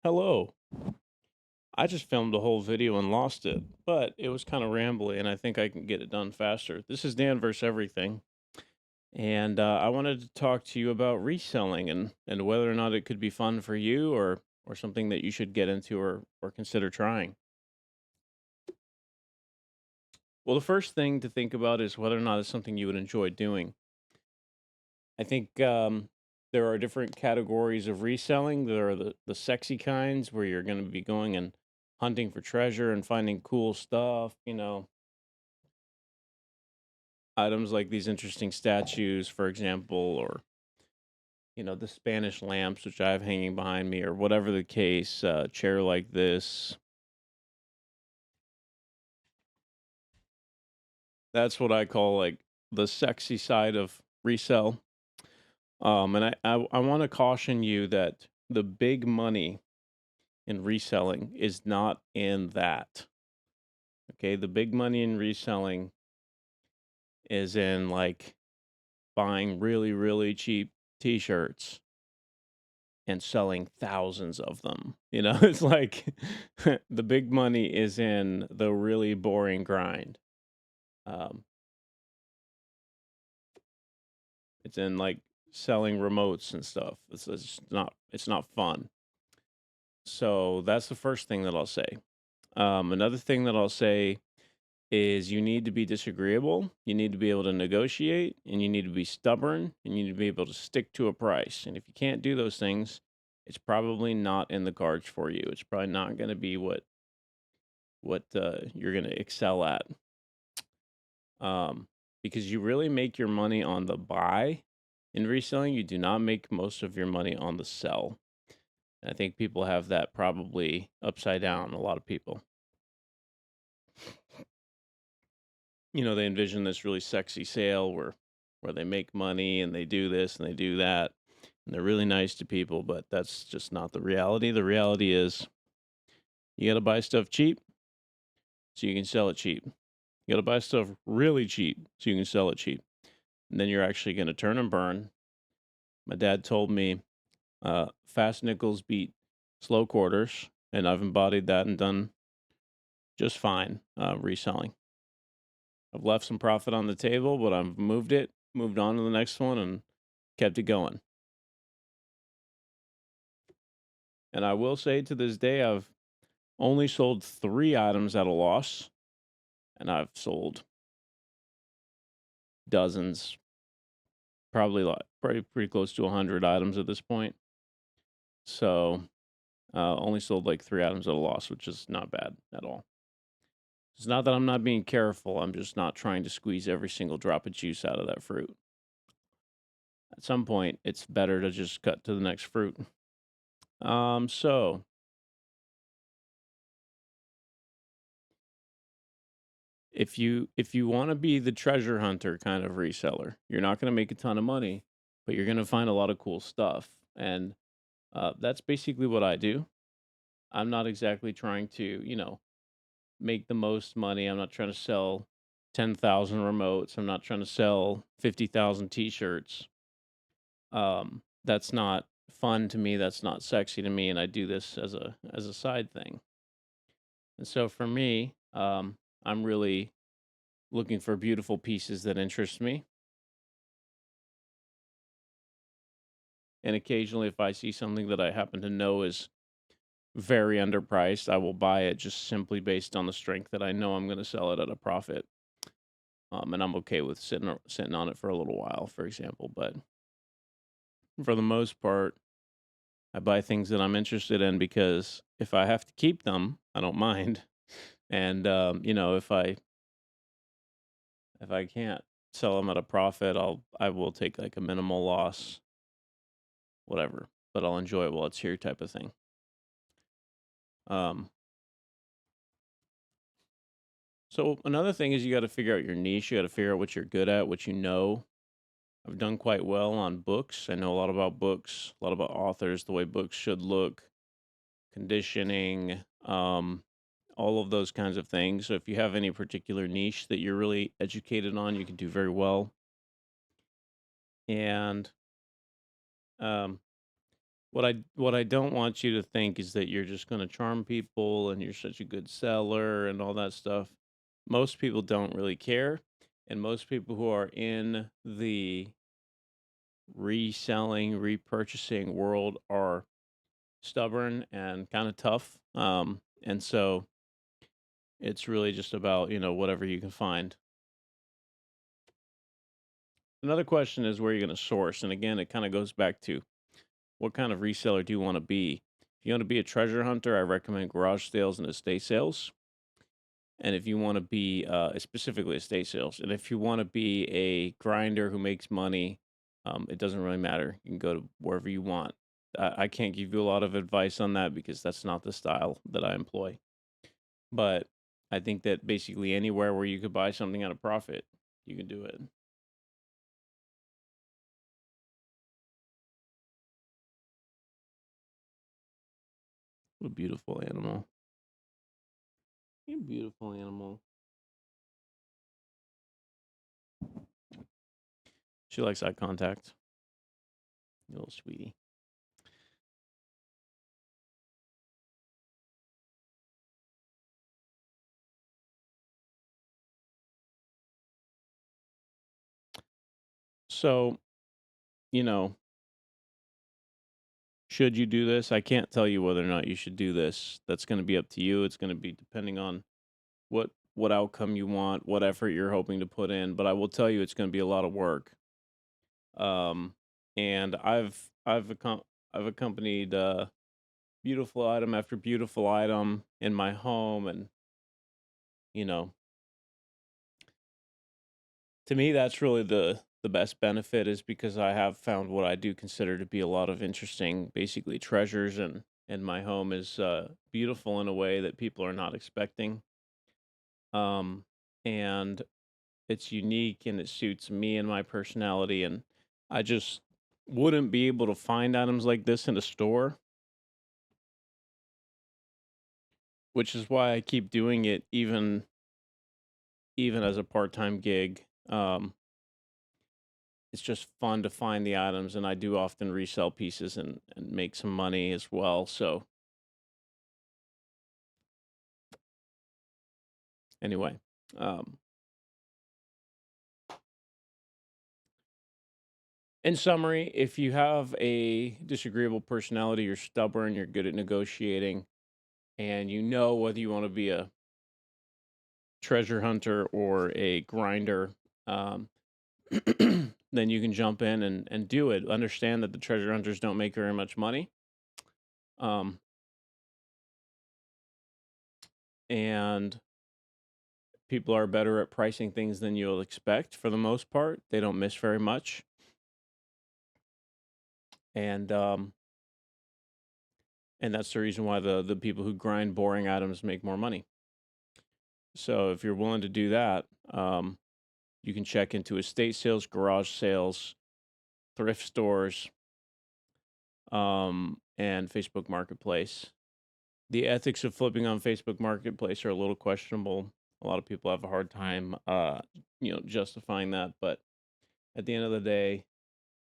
Hello. I just filmed a whole video and lost it, but it was kind of rambly and I think I can get it done faster. This is Dan versus everything. And I wanted to talk to you about reselling and whether or not it could be fun for you or something that you should get into or consider trying. Well, the first thing to think about is whether or not it's something you would enjoy doing. I think there are different categories of reselling. There are the sexy kinds where you're going to be going and hunting for treasure and finding cool stuff, items like these interesting statues, for example, or, the Spanish lamps, which I have hanging behind me, or whatever the case, chair like this. That's what I call like the sexy side of resell. And I want to caution you that the big money in reselling is not in that. Okay, the big money in reselling is in like buying really, really cheap t-shirts and selling thousands of them. It's like the big money is in the really boring grind. Um, it's in like selling remotes and stuff. It's not fun. So that's the first thing that I'll say. Another thing that I'll say is you need to be disagreeable, you need to be able to negotiate, and you need to be stubborn, and you need to be able to stick to a price. And if you can't do those things, it's probably not in the cards for you. It's probably not going to be what you're going to excel at. Um, because you really make your money on the buy in reselling. You do not make most of your money on the sell. And I think people have that probably upside down. A lot of people. They envision this really sexy sale where they make money and they do this and they do that and they're really nice to people, but that's just not the reality. The reality is you got to buy stuff cheap so you can sell it cheap. You got to buy stuff really cheap so you can sell it cheap. And then you're actually going to turn and burn. My dad told me fast nickels beat slow quarters, and I've embodied that and done just fine reselling. I've left some profit on the table, but I've moved on to the next one, and kept it going. And I will say to this day, I've only sold 3 items at a loss, and I've sold dozens, probably pretty close to 100 items at this point. So only sold like 3 items at a loss, which is not bad at all. It's not that I'm not being careful. I'm just not trying to squeeze every single drop of juice out of that fruit. At some point, it's better to just cut to the next fruit. So if you want to be the treasure hunter kind of reseller, you're not going to make a ton of money, but you're going to find a lot of cool stuff. And that's basically what I do. I'm not exactly trying to, make the most money. I'm not trying to sell 10,000 remotes. I'm not trying to sell 50,000 t-shirts. That's not fun to me. That's not sexy to me. And I do this as a side thing. And so for me, I'm really looking for beautiful pieces that interest me. And occasionally, if I see something that I happen to know is very underpriced, I will buy it just simply based on the strength that I know I'm going to sell it at a profit. And I'm okay with sitting on it for a little while, for example. But for the most part, I buy things that I'm interested in because if I have to keep them, I don't mind. And if I can't sell them at a profit, I will take like a minimal loss, whatever. But I'll enjoy it while it's here, type of thing. Um, so another thing is you got to figure out your niche. You got to figure out what you're good at, what you know. I've done quite well on books. I know a lot about books, a lot about authors, the way books should look, conditioning, all of those kinds of things. So if you have any particular niche that you're really educated on, you can do very well. And um, what I don't want you to think is that you're just gonna charm people and you're such a good seller and all that stuff. Most people don't really care, and most people who are in the reselling, repurchasing world are stubborn and kind of tough. And so it's really just about, whatever you can find. Another question is where you're going to source. And again, it kind of goes back to what kind of reseller do you want to be? If you want to be a treasure hunter, I recommend garage sales and estate sales. And if you want to be specifically estate sales, and if you want to be a grinder who makes money, it doesn't really matter. You can go to wherever you want. I can't give you a lot of advice on that because that's not the style that I employ. But I think that basically anywhere where you could buy something at a profit, you can do it. What a beautiful animal. You beautiful animal. She likes eye contact. You little sweetie. So, you know, should you do this? I can't tell you whether or not you should do this. That's going to be up to you. It's going to be depending on what outcome you want, what effort you're hoping to put in. But I will tell you, it's going to be a lot of work. Um, and I've accompanied beautiful item after beautiful item in my home, and you know, to me, that's really the best benefit is because I have found what I do consider to be a lot of interesting, basically treasures, and my home is beautiful in a way that people are not expecting. Um, and it's unique and it suits me and my personality, and I just wouldn't be able to find items like this in a store, which is why I keep doing it even as a part-time gig. It's just fun to find the items, and I do often resell pieces and make some money as well. So anyway, um, in summary, if you have a disagreeable personality, you're stubborn, you're good at negotiating, and you know whether you want to be a treasure hunter or a grinder, um, then you can jump in and do it. Understand that the treasure hunters don't make very much money. Um, and people are better at pricing things than you'll expect for the most part. They don't miss very much. And and that's the reason why the people who grind boring items make more money. So if you're willing to do that, you can check into estate sales, garage sales, thrift stores, and Facebook Marketplace. The ethics of flipping on Facebook Marketplace are a little questionable. A lot of people have a hard time, justifying that. But at the end of the day,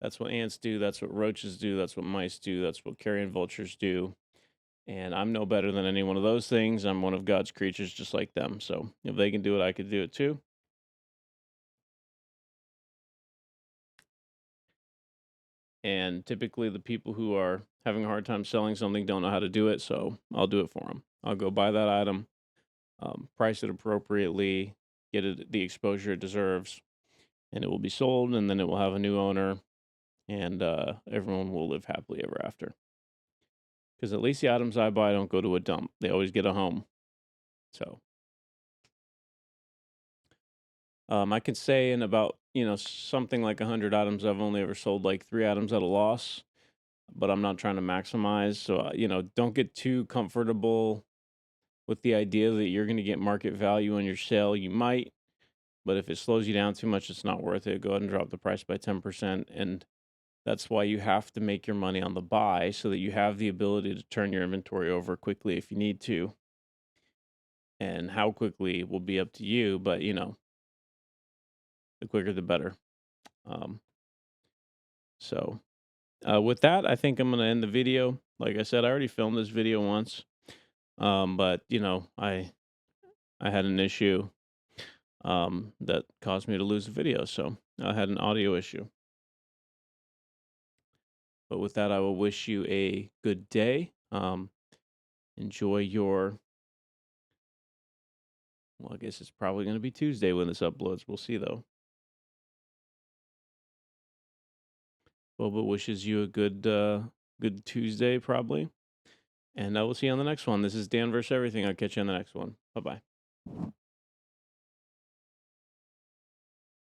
that's what ants do. That's what roaches do. That's what mice do. That's what carrion vultures do. And I'm no better than any one of those things. I'm one of God's creatures just like them. So if they can do it, I could do it too. And typically, the people who are having a hard time selling something don't know how to do it. So I'll do it for them. I'll go buy that item, price it appropriately, get it the exposure it deserves, and it will be sold. And then it will have a new owner, and everyone will live happily ever after. Because at least the items I buy don't go to a dump; they always get a home. So I can say in about something like 100 items, I've only ever sold like 3 items at a loss, but I'm not trying to maximize. So don't get too comfortable with the idea that you're going to get market value on your sale. You might, but if it slows you down too much, it's not worth it. Go ahead and drop the price by 10%, and that's why you have to make your money on the buy so that you have the ability to turn your inventory over quickly if you need to. And how quickly will be up to you, but the quicker the better. Um, so With that, I think I'm gonna end the video. Like I said, I already filmed this video once, but I had an issue that caused me to lose the video, so I had an audio issue. But with that, I will wish you a good day. Enjoy your. Well, I guess it's probably going to be Tuesday when this uploads. We'll see though. Boba wishes you a good Tuesday probably, and I will see you on the next one. This is Dan versus Everything. I'll catch you on the next one. Bye bye.